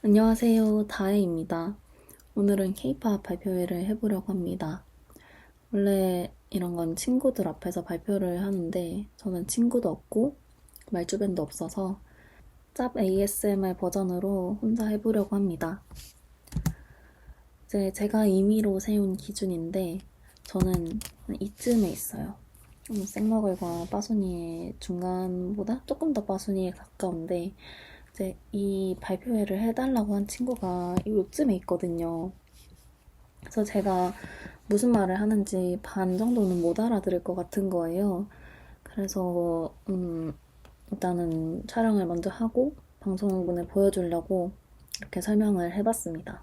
안녕하세요. 다혜입니다. 오늘은 케이팝 발표회를 해보려고 합니다. 원래 이런 건 친구들 앞에서 발표를 하는데 저는 친구도 없고 말주변도 없어서 짭 ASMR 버전으로 혼자 해보려고 합니다. 이제 제가 임의로 세운 기준인데 저는 이쯤에 있어요. 생머글과 빠순이의 중간보다 조금 더 빠순이에 가까운데 이제 이 발표회를 해달라고 한 친구가 요쯤에 있거든요. 그래서 제가 무슨 말을 하는지 반 정도는 못 알아들을 것 같은 거예요. 그래서 일단은 촬영을 먼저 하고 방송분에 보여주려고 이렇게 설명을 해봤습니다.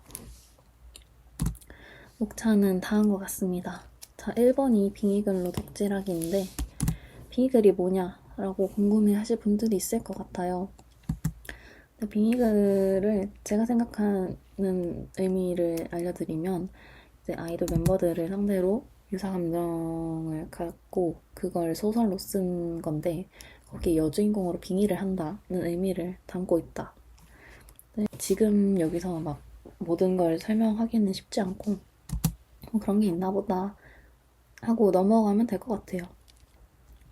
목차는 다 한 것 같습니다. 자, 1번이 빙의글로 덕질하기인데 빙의글이 뭐냐라고 궁금해 하실 분들이 있을 것 같아요. 빙의글을 제가 생각하는 의미를 알려드리면 이제 아이돌 멤버들을 상대로 유사 감정을 갖고 그걸 소설로 쓴 건데 거기에 여주인공으로 빙의를 한다는 의미를 담고 있다. 지금 여기서 막 모든 걸 설명하기는 쉽지 않고 그런 게 있나 보다 하고 넘어가면 될 것 같아요.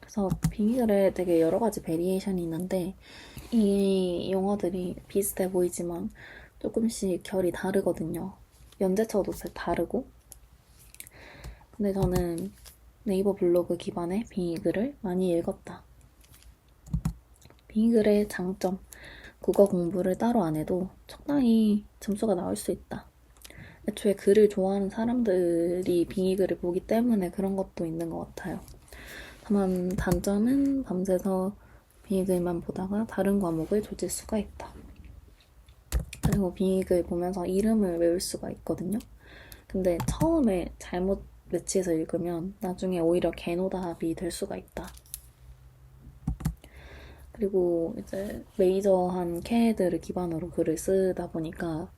그래서 빙의글에 되게 여러 가지 베리에이션이 있는데 이 용어들이 비슷해 보이지만 조금씩 결이 다르거든요. 연재처도 다르고. 근데 저는 네이버 블로그 기반의 빙의글을 많이 읽었다. 빙의글의 장점. 국어 공부를 따로 안 해도 적당히 점수가 나올 수 있다. 애초에 글을 좋아하는 사람들이 빙의글을 보기 때문에 그런 것도 있는 것 같아요. 다만 단점은 밤새서 빙의글만 보다가 다른 과목을 조질 수가 있다. 그리고 빙의글 보면서 이름을 외울 수가 있거든요. 근데 처음에 잘못 매치해서 읽으면 나중에 오히려 개노답이 될 수가 있다. 그리고 이제 메이저한 K들을 기반으로 글을 쓰다 보니까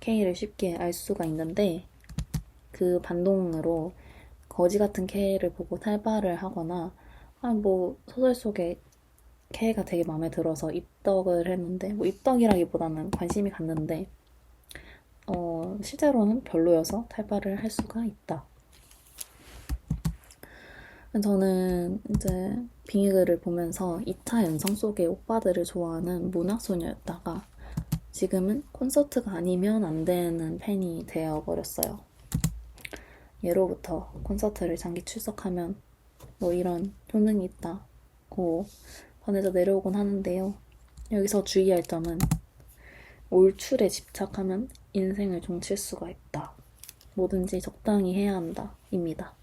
K를 쉽게 알 수가 있는데 그 반동으로 거지 같은 K를 보고 탈바를 하거나 뭐 소설 속에 K가 되게 마음에 들어서 입덕을 했는데 뭐 입덕이라기보다는 관심이 갔는데 실제로는 별로여서 탈바를 할 수가 있다. 저는 이제 빙의글을 보면서 2차 연성 속의 오빠들을 좋아하는 문학소녀였다가 지금은 콘서트가 아니면 안 되는 팬이 되어버렸어요. 예로부터 콘서트를 장기 출석하면 뭐 이런 효능이 있다고 전해져 내려오곤 하는데요. 여기서 주의할 점은 올출에 집착하면 인생을 종칠 수가 있다. 뭐든지 적당히 해야 한다. 입니다.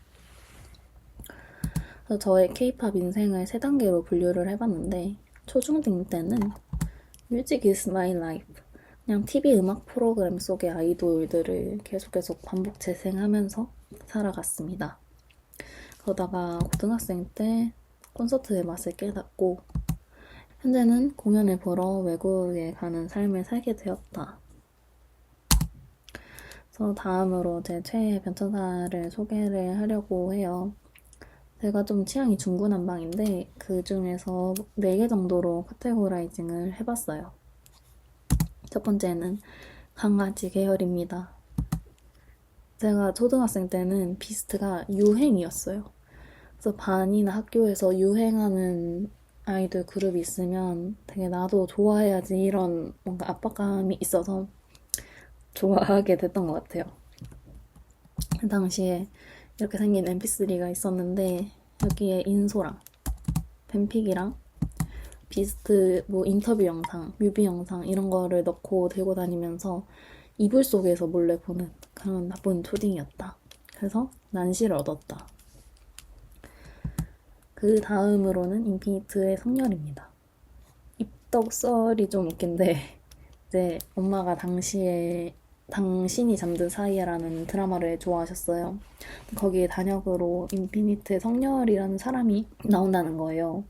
그래서 저의 K-팝 인생을 3단계로 분류를 해봤는데 초중딩 때는 Music is my life. 그냥 TV 음악 프로그램 속의 아이돌들을 계속 반복 재생하면서 살아갔습니다. 그러다가 고등학생 때 콘서트의 맛을 깨닫고 현재는 공연을 보러 외국에 가는 삶을 살게 되었다. 그래서 다음으로 제 최애 변천사를 소개를 하려고 해요. 제가 좀 취향이 중구난방인데 그 중에서 4개 정도로 카테고라이징을 해봤어요. 첫 번째는 강아지 계열입니다. 제가 초등학생 때는 비스트가 유행이었어요. 그래서 반이나 학교에서 유행하는 아이돌 그룹이 있으면 되게 나도 좋아해야지 이런 뭔가 압박감이 있어서 좋아하게 됐던 것 같아요. 그 당시에 이렇게 생긴 mp3가 있었는데 여기에 인소랑 팬픽이랑 비스트 뭐 인터뷰 영상, 뮤비 영상 이런 거를 넣고 들고 다니면서 이불 속에서 몰래 보는 그런 나쁜 초딩이었다. 그래서 난시를 얻었다. 그 다음으로는 인피니트의 성열입니다. 입덕 썰이 좀 웃긴데 이제 엄마가 당시에 당신이 잠든 사이에라는 드라마를 좋아하셨어요. 거기에 단역으로 인피니트의 성열이라는 사람이 나온다는 거예요.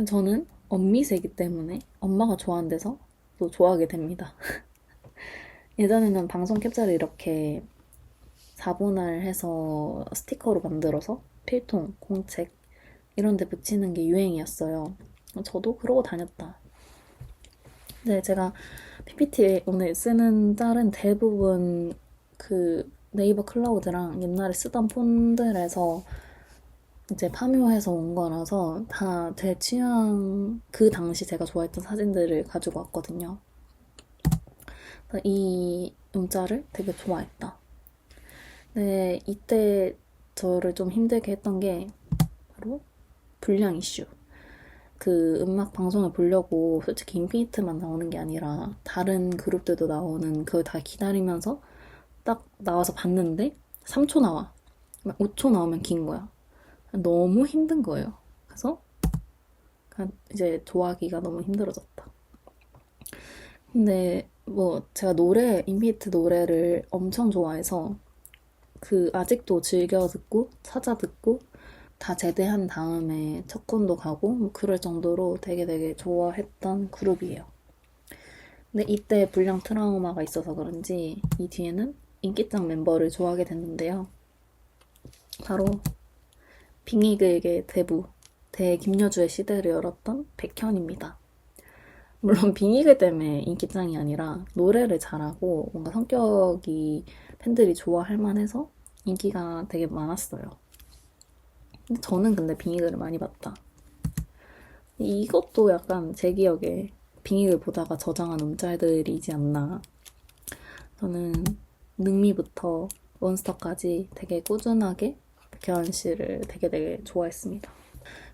저는 엄미세이기 때문에 엄마가 좋아하는 데서 또 좋아하게 됩니다. 예전에는 방송 캡처를 이렇게 4분할해서 스티커로 만들어서 필통, 공책 이런 데 붙이는 게 유행이었어요. 저도 그러고 다녔다. 네, 제가 PPT 오늘 쓰는 짤은 대부분 그 네이버 클라우드랑 옛날에 쓰던 폰들에서 이제 파묘해서 온 거라서 다 제 취향, 그 당시 제가 좋아했던 사진들을 가지고 왔거든요. 이 음자를 되게 좋아했다. 네, 이때 저를 좀 힘들게 했던 게 바로 불량 이슈. 그 음악 방송을 보려고 솔직히 인피니트만 나오는 게 아니라 다른 그룹들도 나오는 그걸 다 기다리면서 딱 나와서 봤는데 3초 나와. 5초 나오면 긴 거야. 너무 힘든 거예요. 그래서 이제 좋아하기가 너무 힘들어졌다. 근데 뭐 제가 인피니트 노래를 엄청 좋아해서 그 아직도 즐겨 듣고 찾아 듣고 다 제대한 다음에 첫콘도 가고 뭐 그럴 정도로 되게 좋아했던 그룹이에요. 근데 이때 불량 트라우마가 있어서 그런지 이 뒤에는 인기짱 멤버를 좋아하게 됐는데요. 바로 빙의그에게 대김여주의 시대를 열었던 백현입니다. 물론 빙의그 때문에 인기짱이 아니라 노래를 잘하고 뭔가 성격이 팬들이 좋아할 만해서 인기가 되게 많았어요. 저는 근데 빙의그를 많이 봤다. 이것도 약간 제 기억에 빙의글 보다가 저장한 음짤들이지 않나. 저는 능미부터 원스타까지 되게 꾸준하게 백현 씨를 되게 좋아했습니다.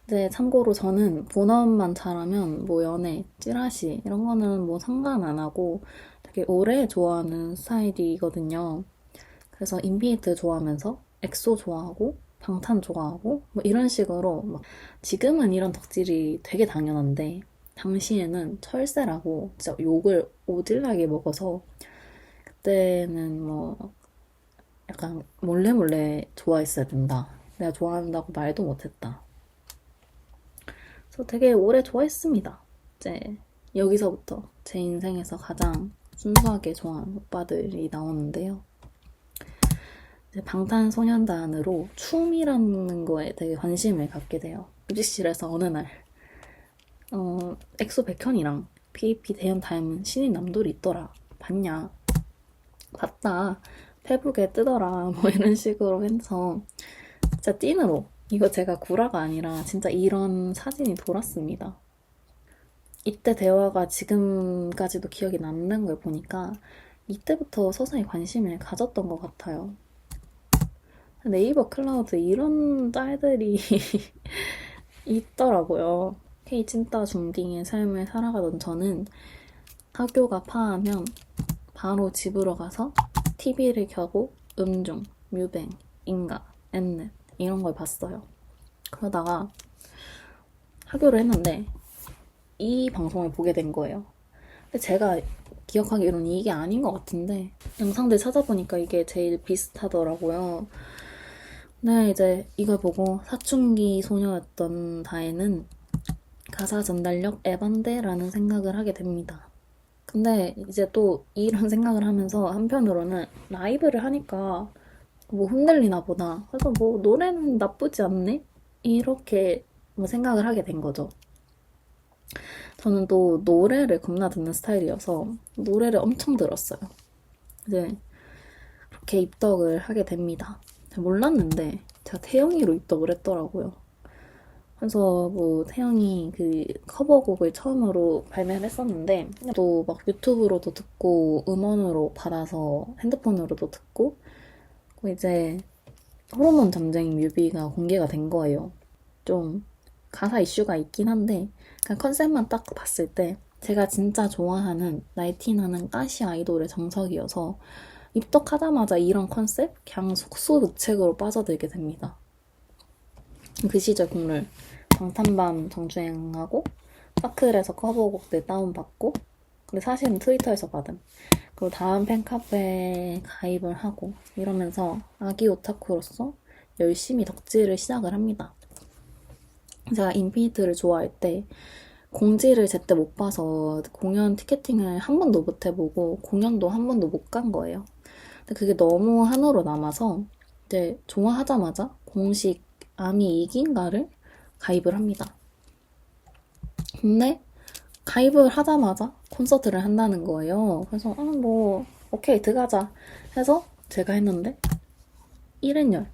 이제 참고로 저는 본업만 잘하면 뭐 연애, 찌라시 이런 거는 뭐 상관 안 하고 되게 오래 좋아하는 스타일이거든요. 그래서 인피니트 좋아하면서 엑소 좋아하고 방탄 좋아하고 뭐 이런 식으로 막 지금은 이런 덕질이 되게 당연한데 당시에는 철새라고 진짜 욕을 오질나게 먹어서 그때는 뭐 약간 몰래 좋아했어야 된다. 내가 좋아한다고 말도 못했다. 그래서 되게 오래 좋아했습니다. 이제 여기서부터 제 인생에서 가장 순수하게 좋아하는 오빠들이 나오는데요. 방탄소년단으로 춤이라는 거에 되게 관심을 갖게 돼요. 뮤직실에서 어느 날 엑소 백현이랑 PAP 대현 닮은 신인 남돌이 있더라. 봤냐? 봤다. 페북에 뜨더라. 뭐 이런 식으로 해서 진짜 찐으로 이거 제가 구라가 아니라 진짜 이런 사진이 돌았습니다. 이때 대화가 지금까지도 기억이 남는 걸 보니까 이때부터 서서히 관심을 가졌던 것 같아요. 네이버 클라우드 이런 짤들이 있더라고요. K 찐따 중딩의 삶을 살아가던 저는 학교가 파하면 바로 집으로 가서 TV를 켜고 음중, 뮤뱅, 인가, 엠넷 이런 걸 봤어요. 그러다가 학교를 했는데 이 방송을 보게 된 거예요. 근데 제가 기억하기로는 이게 아닌 것 같은데 영상들 찾아보니까 이게 제일 비슷하더라고요. 네, 이제 이걸 보고 사춘기 소녀였던 다혜는 가사 전달력 에반데라는 생각을 하게 됩니다. 근데 이제 또 이런 생각을 하면서 한편으로는 라이브를 하니까 뭐 흔들리나 보다. 그래서 뭐 노래는 나쁘지 않네? 이렇게 뭐 생각을 하게 된 거죠. 저는 또 노래를 겁나 듣는 스타일이어서 노래를 엄청 들었어요. 이제 그렇게 입덕을 하게 됩니다. 몰랐는데 제가 태영이로 입덕을 했더라고요. 그래서 뭐 태영이 그 커버곡을 처음으로 발매를 했었는데 또 막 유튜브로도 듣고 음원으로 받아서 핸드폰으로도 듣고 이제 호르몬 전쟁 뮤비가 공개가 된 거예요. 좀 가사 이슈가 있긴 한데 그냥 컨셉만 딱 봤을 때 제가 진짜 좋아하는 나이티나는 가시 아이돌의 정석이어서 입덕하자마자 이런 컨셉? 그냥 속수무책으로 빠져들게 됩니다. 그 시절 국룰 방탄밤 정주행하고 사클에서 커버곡들 다운받고 근데 사실은 트위터에서 받음 그리고 다음 팬카페에 가입을 하고 이러면서 아기 오타쿠로서 열심히 덕질을 시작을 합니다. 제가 인피니트를 좋아할 때 공지를 제때 못 봐서 공연 티켓팅을 한 번도 못 해보고 공연도 한 번도 못 간 거예요. 근데 그게 너무 한으로 남아서 이제 좋아하자마자 공식 아미 2기인가를 가입을 합니다. 근데 가입을 하자마자 콘서트를 한다는 거예요. 그래서 뭐 오케이 들어가자 해서 제가 했는데 1인열을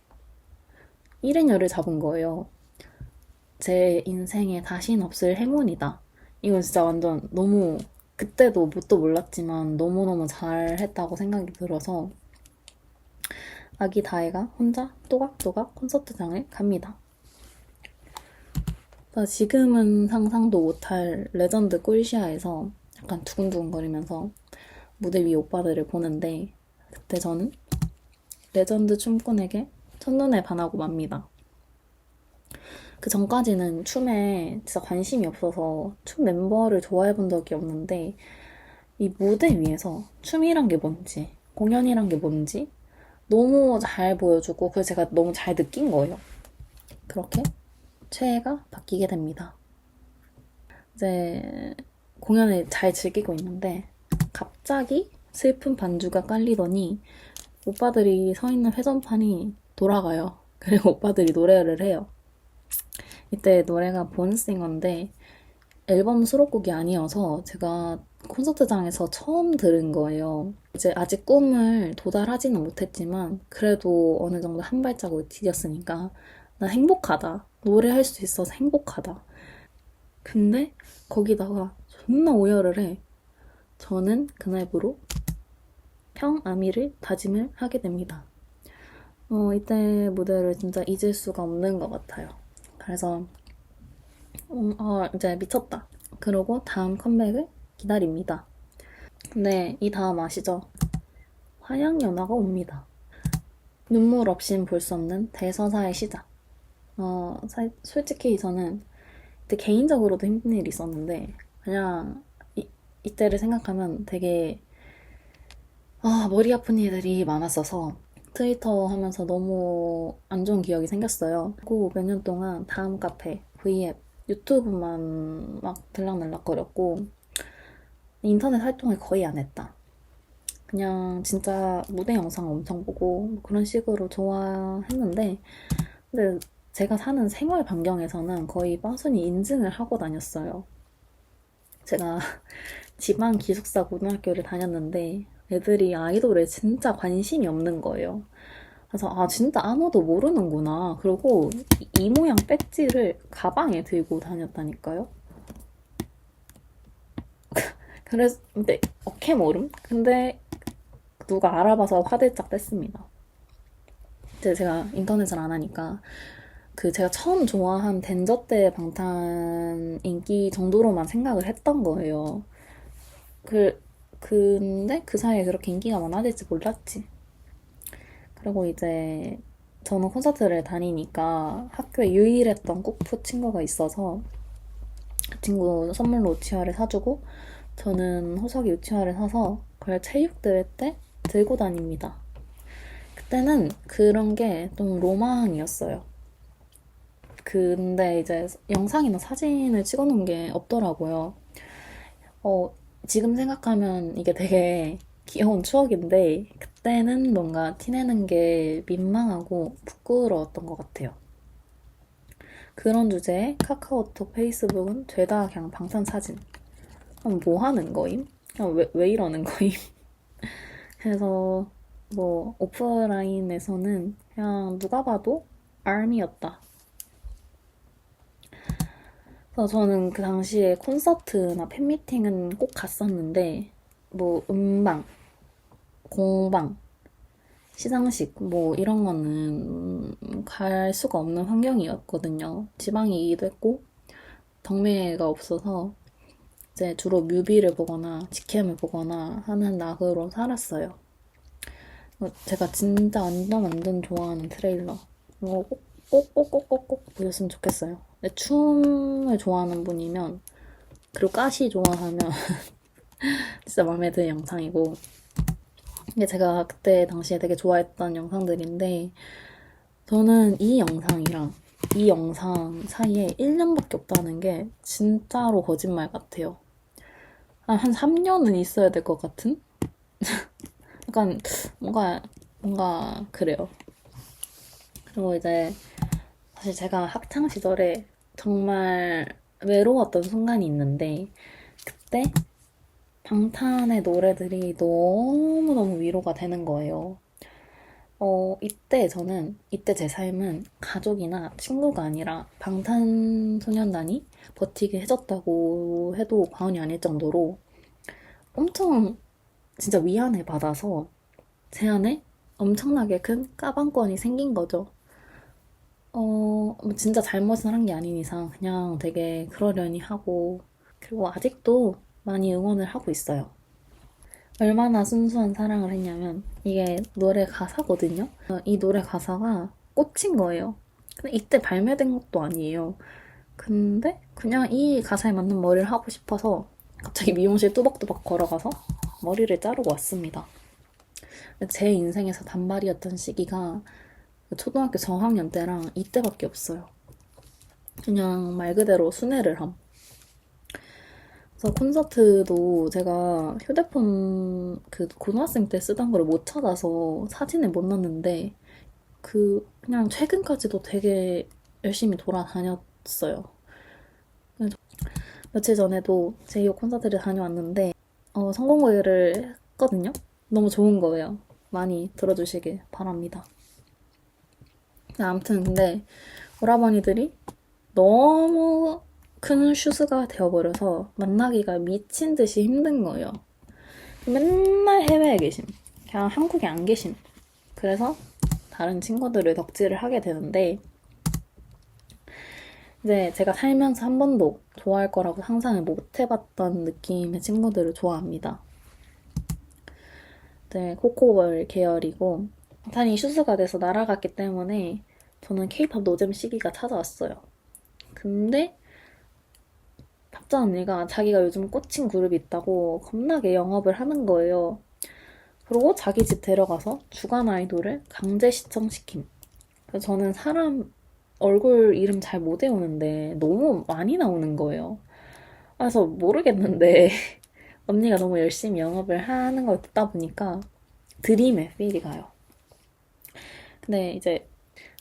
잡은 거예요. 제 인생에 다시는 없을 행운이다. 이건 진짜 완전 너무 그때도 뭣도 몰랐지만 너무너무 잘했다고 생각이 들어서 아기 다혜가 혼자 또각또각 콘서트장을 갑니다. 지금은 상상도 못할 레전드 꿀시아에서 약간 두근두근거리면서 무대 위 오빠들을 보는데 그때 저는 레전드 춤꾼에게 첫눈에 반하고 맙니다. 그 전까지는 춤에 진짜 관심이 없어서 춤 멤버를 좋아해 본 적이 없는데 이 무대 위에서 춤이란 게 뭔지 공연이란 게 뭔지 너무 잘 보여주고 그래서 제가 너무 잘 느낀 거예요. 그렇게 최애가 바뀌게 됩니다. 이제 공연을 잘 즐기고 있는데 갑자기 슬픈 반주가 깔리더니 오빠들이 서 있는 회전판이 돌아가요. 그리고 오빠들이 노래를 해요. 이때 노래가 본싱어인데 앨범 수록곡이 아니어서 제가 콘서트장에서 처음 들은 거예요. 이제 아직 꿈을 도달하지는 못했지만 그래도 어느 정도 한 발자국을 디뎠으니까 나 행복하다. 노래할 수 있어서 행복하다. 근데 거기다가 존나 오열을 해. 저는 그날부로 평아미를 다짐을 하게 됩니다. 이때 무대를 진짜 잊을 수가 없는 것 같아요. 그래서 이제 미쳤다. 그러고 다음 컴백을 기다립니다. 근데 이 다음 아시죠? 화양연화가 옵니다. 눈물 없인 볼 수 없는 대서사의 시작. 솔직히 저는 그때 개인적으로도 힘든 일이 있었는데 그냥 이때를 생각하면 되게 머리 아픈 일들이 많았어서 트위터 하면서 너무 안 좋은 기억이 생겼어요. 그리고 몇 년 동안 다음 카페, V앱, 유튜브만 막 들락날락거렸고 인터넷 활동을 거의 안 했다. 그냥 진짜 무대 영상 엄청 보고 뭐 그런 식으로 좋아했는데 근데 제가 사는 생활 반경에서는 거의 빠순이 인증을 하고 다녔어요. 제가 지방 기숙사 고등학교를 다녔는데 애들이 아이돌에 진짜 관심이 없는 거예요. 그래서 진짜 아무도 모르는구나. 그리고 이 모양 배지를 가방에 들고 다녔다니까요. 그래서 근데 어케 모름? 근데 누가 알아봐서 화들짝 뗐습니다. 이제 제가 인터넷을 안 하니까 제가 처음 좋아한 댄저 때 방탄 인기 정도로만 생각을 했던 거예요. 근데 그 사이에 그렇게 인기가 많아질지 몰랐지. 그리고 이제 저는 콘서트를 다니니까 학교에 유일했던 꾹푸 친구가 있어서 그 친구 선물로 우치화를 사주고 저는 호석이 우치화를 사서 그걸 체육대회 때 들고 다닙니다. 그때는 그런 게 좀 로망이었어요. 근데 이제 영상이나 사진을 찍어놓은 게 없더라고요. 지금 생각하면 이게 되게 귀여운 추억인데 그때는 뭔가 티내는 게 민망하고 부끄러웠던 것 같아요. 그런 주제에 카카오톡, 페이스북은 죄다 그냥 방탄 사진. 그럼 뭐 하는 거임? 그냥 왜 이러는 거임? 그래서 뭐 오프라인에서는 그냥 누가 봐도 ARMY였다. 그래서 저는 그 당시에 콘서트나 팬미팅은 꼭 갔었는데 뭐 음방, 공방, 시상식 뭐 이런 거는 갈 수가 없는 환경이었거든요. 지방이기도 했고 덕매가 없어서 이제 주로 뮤비를 보거나 직캠을 보거나 하는 낙으로 살았어요. 제가 진짜 완전 좋아하는 트레일러 이거 꼭꼭꼭꼭꼭 보셨으면 좋겠어요. 근데 춤을 좋아하는 분이면 그리고 가시 좋아하면 진짜 마음에 드는 영상이고 이게 제가 그때 당시에 되게 좋아했던 영상들인데 저는 이 영상이랑 이 영상 사이에 1년밖에 없다는 게 진짜로 거짓말 같아요. 한 3년은 있어야 될 것 같은? 약간 뭔가 그래요. 그리고 이제 사실 제가 학창 시절에 정말 외로웠던 순간이 있는데 그때 방탄의 노래들이 너무너무 위로가 되는 거예요. 이때 제 삶은 가족이나 친구가 아니라 방탄소년단이 버티게 해줬다고 해도 과언이 아닐 정도로 엄청 진짜 위안을 받아서 제 안에 엄청나게 큰 까방권이 생긴 거죠. 뭐 진짜 잘못을 한 게 아닌 이상 그냥 되게 그러려니 하고, 그리고 아직도 많이 응원을 하고 있어요. 얼마나 순수한 사랑을 했냐면, 이게 노래 가사거든요. 이 노래 가사가 꽂힌 거예요. 근데 이때 발매된 것도 아니에요. 근데 그냥 이 가사에 맞는 머리를 하고 싶어서 갑자기 미용실 뚜벅뚜벅 걸어가서 머리를 자르고 왔습니다. 제 인생에서 단발이었던 시기가 초등학교 저학년 때랑 이때밖에 없어요. 그냥 말 그대로 순회를 함. 그래서 콘서트도 제가 휴대폰 그 고등학생 때 쓰던 거를 못 찾아서 사진을 못 넣었는데, 그냥 최근까지도 되게 열심히 돌아다녔어요. 며칠 전에도 제이홉 콘서트를 다녀왔는데 성공회를 했거든요. 너무 좋은 거예요. 많이 들어주시길 바랍니다. 아무튼 근데 오라버니들이 너무 큰 슈즈가 되어버려서 만나기가 미친 듯이 힘든 거예요. 맨날 해외에 계심. 그냥 한국에 안 계심. 그래서 다른 친구들을 덕질을 하게 되는데, 이제 제가 살면서 한 번도 좋아할 거라고 상상을 못 해봤던 느낌의 친구들을 좋아합니다. 네, 코코볼 계열이고, 단이 슈즈가 돼서 날아갔기 때문에 저는 케이팝 노잼 시기가 찾아왔어요. 근데 탑자 언니가 자기가 요즘 꽂힌 그룹이 있다고 겁나게 영업을 하는 거예요. 그리고 자기 집 데려가서 주간 아이돌을 강제 시청시킴. 그래서 저는 사람 얼굴 이름 잘 못 외우는데 너무 많이 나오는 거예요. 그래서 모르겠는데 언니가 너무 열심히 영업을 하는 걸 듣다 보니까 드림의 필이 가요. 근데 이제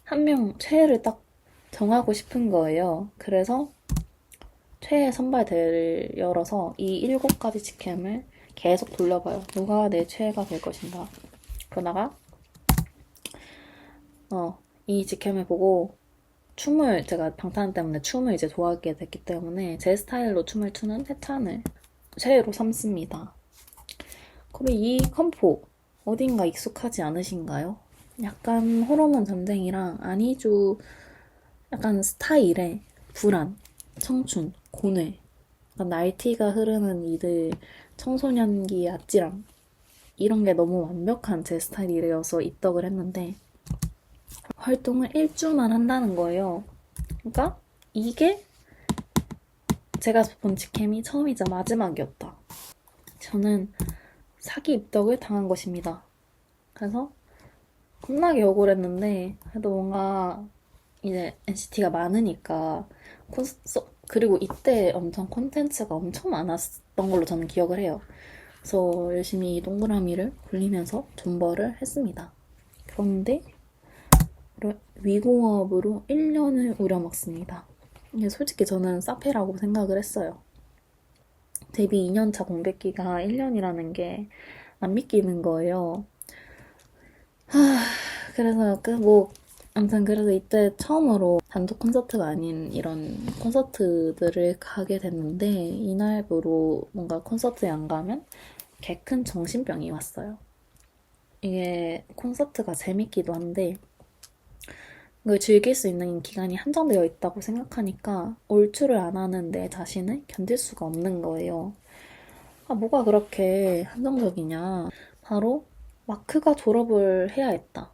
한 명 최애를 딱 정하고 싶은 거예요. 그래서 최애 선발대회를 열어서 이 7가지 직캠을 계속 돌려봐요. 누가 내 최애가 될 것인가. 그러다가 이 직캠을 보고 제가 방탄 때문에 춤을 이제 좋아하게 됐기 때문에 제 스타일로 춤을 추는 해찬을 최애로 삼습니다. 그리고 이 컴포 어딘가 익숙하지 않으신가요? 약간 호르몬 전쟁이랑 아니주 약간 스타일의 불안, 청춘, 고뇌, 날티가 흐르는 이들 청소년기의 아찔함, 이런 게 너무 완벽한 제 스타일이어서 입덕을 했는데 활동을 1주만 한다는 거예요. 그러니까 이게 제가 본 직캠이 처음이자 마지막이었다. 저는 사기 입덕을 당한 것입니다. 그래서 겁나게 억울했는데, 그래도 뭔가 이제 NCT가 많으니까 그리고 이때 엄청 콘텐츠가 엄청 많았던 걸로 저는 기억을 해요. 그래서 열심히 동그라미를 굴리면서 존버를 했습니다. 그런데 위공업으로 1년을 우려먹습니다. 이게 솔직히 저는 사페라고 생각을 했어요. 데뷔 2년차 공백기가 1년이라는 게 안 믿기는 거예요. 그래서 아무튼 그래서 이때 처음으로 단독 콘서트가 아닌 이런 콘서트들을 가게 됐는데, 이날부로 뭔가 콘서트에 안 가면 개 큰 정신병이 왔어요. 이게 콘서트가 재밌기도 한데 그걸 즐길 수 있는 기간이 한정되어 있다고 생각하니까 올출을 안 하는 내 자신을 견딜 수가 없는 거예요. 뭐가 그렇게 한정적이냐. 바로 마크가 졸업을 해야 했다.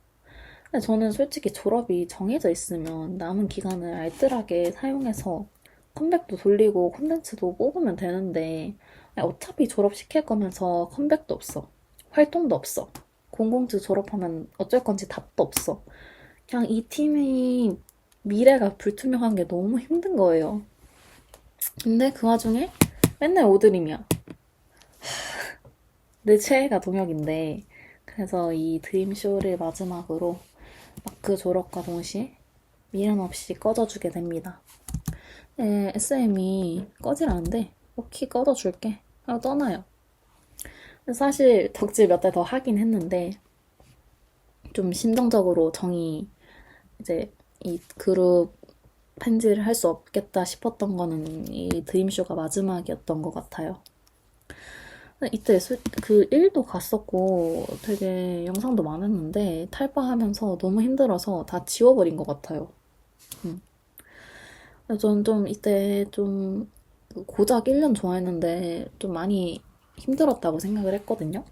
근데 저는 솔직히 졸업이 정해져 있으면 남은 기간을 알뜰하게 사용해서 컴백도 돌리고 콘텐츠도 뽑으면 되는데, 어차피 졸업시킬 거면서 컴백도 없어. 활동도 없어. 공공주 졸업하면 어쩔 건지 답도 없어. 그냥 이 팀의 미래가 불투명한 게 너무 힘든 거예요. 근데 그 와중에 맨날 오드림이야. 내 최애가 동혁인데, 그래서 이 드림쇼를 마지막으로 마크 졸업과 동시에 미련 없이 꺼져주게 됩니다. SM이 꺼지라는데, 오케이 꺼져줄게. 하고 떠나요. 사실 덕질 몇 달 더 하긴 했는데 좀 심정적으로 정이 이제 이 그룹 팬지를 할 수 없겠다 싶었던 거는 이 드림쇼가 마지막이었던 것 같아요. 이때 그 일도 갔었고 되게 영상도 많았는데 탈바하면서 너무 힘들어서 다 지워버린 것 같아요. 저는 좀 이때 좀 고작 1년 좋아했는데 좀 많이 힘들었다고 생각을 했거든요.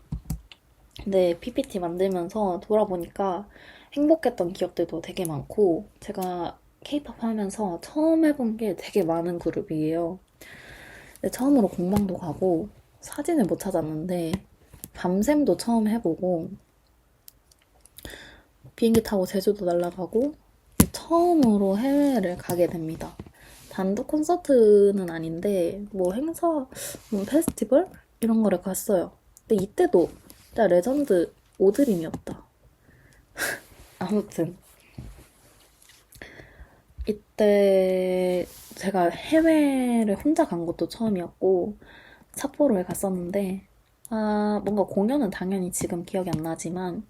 근데 PPT 만들면서 돌아보니까 행복했던 기억들도 되게 많고 제가 케이팝 하면서 처음 해본 게 되게 많은 그룹이에요. 처음으로 공방도 가고 사진을 못 찾았는데 밤샘도 처음 해보고 비행기 타고 제주도 날아가고 처음으로 해외를 가게 됩니다. 단독 콘서트는 아닌데 뭐 행사, 뭐 페스티벌 이런 거를 갔어요. 근데 이때도 진짜 레전드 오드림이었다. 아무튼 이때 제가 해외를 혼자 간 것도 처음이었고 삿포로에 갔었는데 뭔가 공연은 당연히 지금 기억이 안 나지만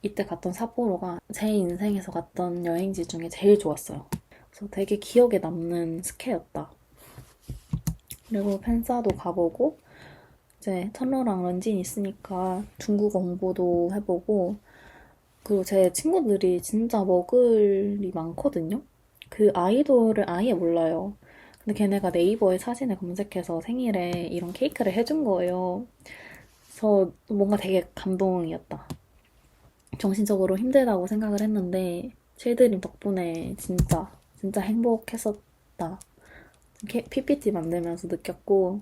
이때 갔던 삿포로가 제 인생에서 갔던 여행지 중에 제일 좋았어요. 그래서 되게 기억에 남는 스케였다. 그리고 팬사도 가보고 이제 천로랑 런쥔 있으니까 중국어 공부도 해보고 그리고 제 친구들이 진짜 머글이 많거든요. 그 아이돌을 아예 몰라요. 근데 걔네가 네이버에 사진을 검색해서 생일에 이런 케이크를 해준 거예요. 그래서 뭔가 되게 감동이었다. 정신적으로 힘들다고 생각을 했는데 쉴드림 덕분에 진짜 행복했었다. PPT 만들면서 느꼈고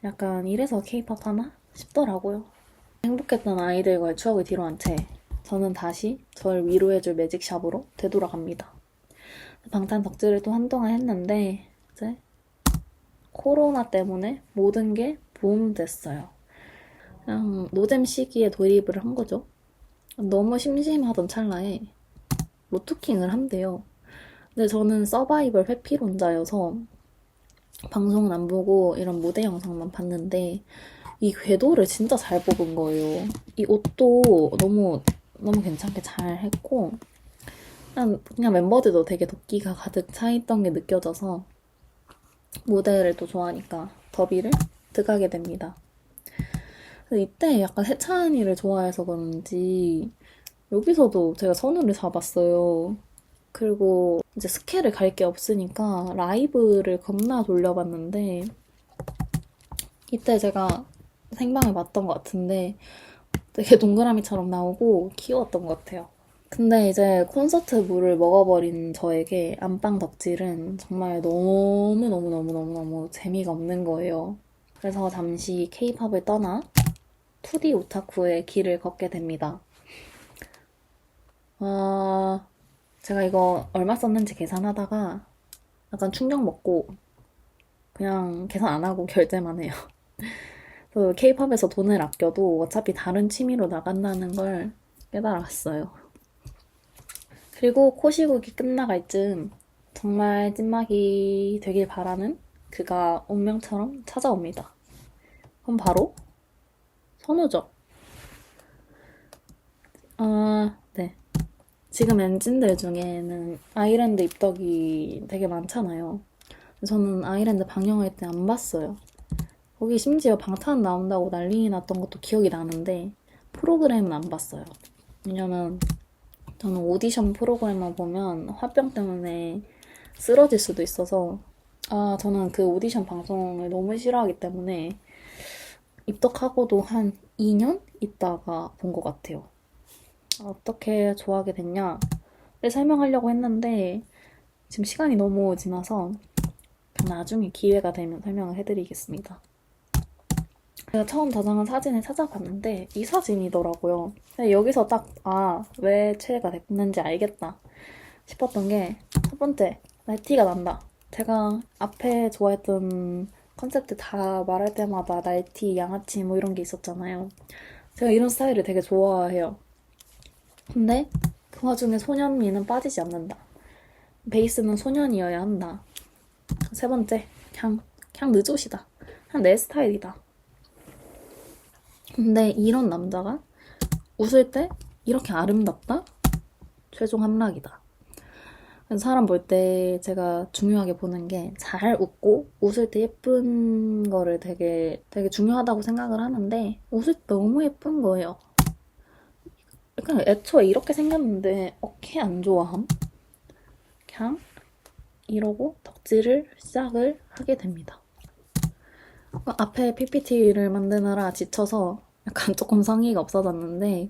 약간 이래서 케이팝 하나 싶더라고요. 행복했던 아이들과의 추억을 뒤로한 채 저는 다시 저를 위로해줄 매직샵으로 되돌아갑니다. 방탄 덕질을 또 한동안 했는데 이제 코로나 때문에 모든 게 붐됐어요. 그냥 노잼 시기에 돌입을 한 거죠. 너무 심심하던 찰나에 로투킹을 한대요. 근데 저는 서바이벌 회피론자여서 방송은 안 보고 이런 무대 영상만 봤는데 이 궤도를 진짜 잘 뽑은 거예요. 이 옷도 너무 괜찮게 잘 했고 그냥 멤버들도 되게 도끼가 가득 차있던 게 느껴져서 무대를 또 좋아하니까 더비를 득하게 됩니다. 이때 약간 해찬이를 좋아해서 그런지 여기서도 제가 선우를 잡았어요. 그리고 이제 스케를 갈 게 없으니까 라이브를 겁나 돌려봤는데 이때 제가 생방을 봤던 것 같은데 되게 동그라미처럼 나오고 귀여웠던 것 같아요. 근데 이제 콘서트 물을 먹어버린 저에게 안방 덕질은 정말 너무너무너무너무너무 재미가 없는 거예요. 그래서 잠시 케이팝을 떠나 2D 오타쿠의 길을 걷게 됩니다. 제가 이거 얼마 썼는지 계산하다가 약간 충격 먹고 그냥 계산 안 하고 결제만 해요. 그래서 케이팝에서 돈을 아껴도 어차피 다른 취미로 나간다는 걸 깨달았어요. 그리고 코시국이 끝나갈 즈음 정말 찐막이 되길 바라는 그가 운명처럼 찾아옵니다. 그럼 바로 선우죠. 네. 지금 엔진들 중에는 아이랜드 입덕이 되게 많잖아요. 저는 아이랜드 방영할 때 안 봤어요. 거기 심지어 방탄 나온다고 난리 났던 것도 기억이 나는데 프로그램은 안 봤어요. 왜냐면 저는 오디션 프로그램만 보면 화병 때문에 쓰러질 수도 있어서 저는 그 오디션 방송을 너무 싫어하기 때문에 입덕하고도 한 2년 있다가 본 것 같아요. 어떻게 좋아하게 됐냐를 설명하려고 했는데 지금 시간이 너무 지나서 나중에 기회가 되면 설명을 해드리겠습니다. 제가 처음 저장한 사진을 찾아봤는데 이 사진이더라고요. 여기서 딱 왜 최애가 됐는지 알겠다 싶었던 게 첫 번째, 날티가 난다. 제가 앞에 좋아했던 컨셉트 다 말할 때마다 날티, 양아치 뭐 이런 게 있었잖아요. 제가 이런 스타일을 되게 좋아해요. 근데 그 와중에 소년미는 빠지지 않는다. 베이스는 소년이어야 한다. 세 번째, 그냥 늦옷이다. 그냥 내 스타일이다. 근데 이런 남자가 웃을 때 이렇게 아름답다? 최종 함락이다. 사람 볼 때 제가 중요하게 보는 게 잘 웃고 웃을 때 예쁜 거를 되게 중요하다고 생각을 하는데 웃을 때 너무 예쁜 거예요. 그냥 애초에 이렇게 생겼는데 어깨 안 좋아함? 그냥 이러고 덕질을 시작을 하게 됩니다. 앞에 PPT를 만드느라 지쳐서 약간 조금 성의가 없어졌는데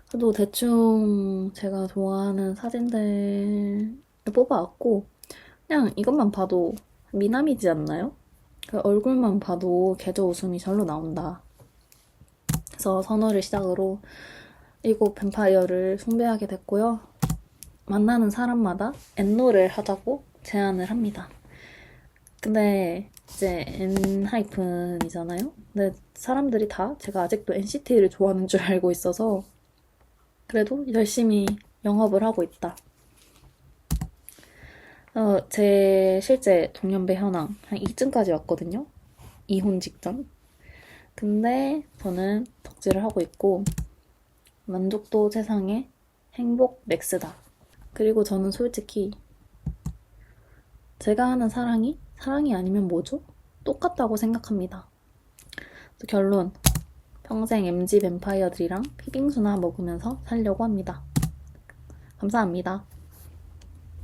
그래도 대충 제가 좋아하는 사진들을 뽑아왔고 그냥 이것만 봐도 미남이지 않나요? 그 얼굴만 봐도 개저 웃음이 절로 나온다. 그래서 선호를 시작으로 이곳 뱀파이어를 숭배하게 됐고요. 만나는 사람마다 엔노를 하자고 제안을 합니다. 근데 이제 엔하이픈이잖아요? 근데 사람들이 다 제가 아직도 NCT를 좋아하는 줄 알고 있어서 그래도 열심히 영업을 하고 있다. 제 실제 동년배 현황 한 2층까지 왔거든요. 이혼 직전. 근데 저는 덕질을 하고 있고 만족도 세상에 행복 맥스다. 그리고 저는 솔직히 제가 하는 사랑이 사랑이 아니면 뭐죠? 똑같다고 생각합니다. 결론 평생 MG 뱀파이어들이랑 피빙수나 먹으면서 살려고 합니다. 감사합니다.